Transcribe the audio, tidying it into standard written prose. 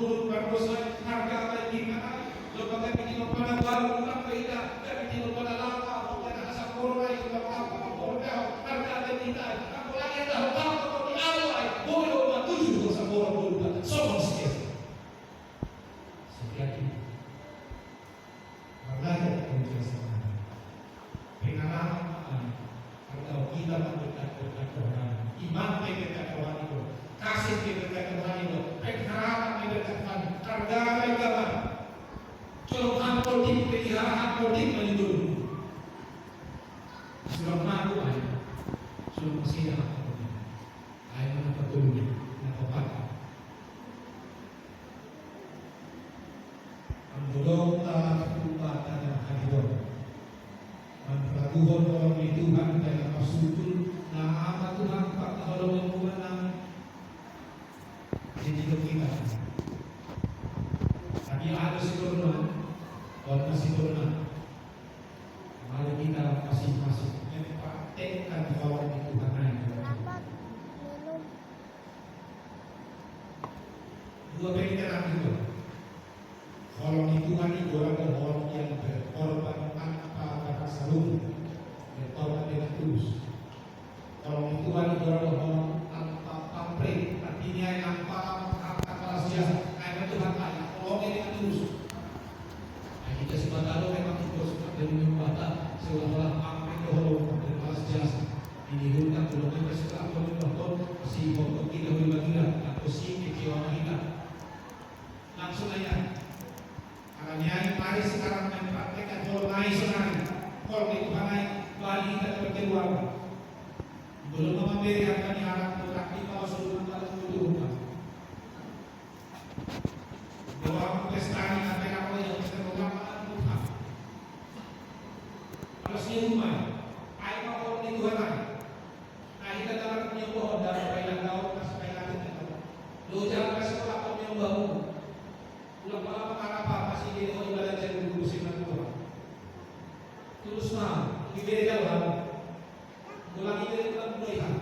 buruk berdosa harga apa kita lepas kita pada baru apa kita kita pada lama bukan asal korban itu apa korban harga apa kita aku lagi tahu apa di awal boleh buat tujuh dosa orang berubah soal sikit sekian belajar kebiasaan pengalaman atau kita berdekat Tuhan iman berdekat Tuhan itu kasih berdekat Tuhan itu pengharapan berdekat Tuhan harga agama colokan politik pelihara politik melindungi sudah mampu ayah sudah masih ada ayah mana petulung nak tepat Ambolong tak lupa tanah hadirun Manfaatuhon orang di Tuhan dalam masukul na ama Tuhan pak kalau membuat nang jadi kita tapi ada si turun orang masih turun mari kita masing-masing mempraktekkan orang di Tuhan dua pengertian itu orang di Tuhan itu adalah orang yang berkorban tanpa salung berkorban dengan tulus. Orang di Tuhan itu adalah orang tanpa pamrih, artinya tanpa balas jasa. Karena Tuhan banyak orang dengan tulus. Nah, kita sebentar memang terus dari membaca seolah-olah pamrih orang berbalas jasa. Ini hutang belum kita setelah menonton si pokok kita berbagi atau si kecewa kita. Langsung aja. Karena mari sekarang mempraktekkan mulai sekarang kalau itu naik balik kita berkeluarga belum memberi harga di harap tetapi kalau sudah kalau sudah doa pestani apa yang yang kita melakukan Tuhan kalau si rumah air mau di Tuhan nah kita dalam punya pohon dan kailan daun kasih kailan itu lu jangan kasih sekolah kau yang bau ulang malam apa masih dia mau belajar dulu sinar Tuhan terus mah diberi jawab ulang itu kita melihat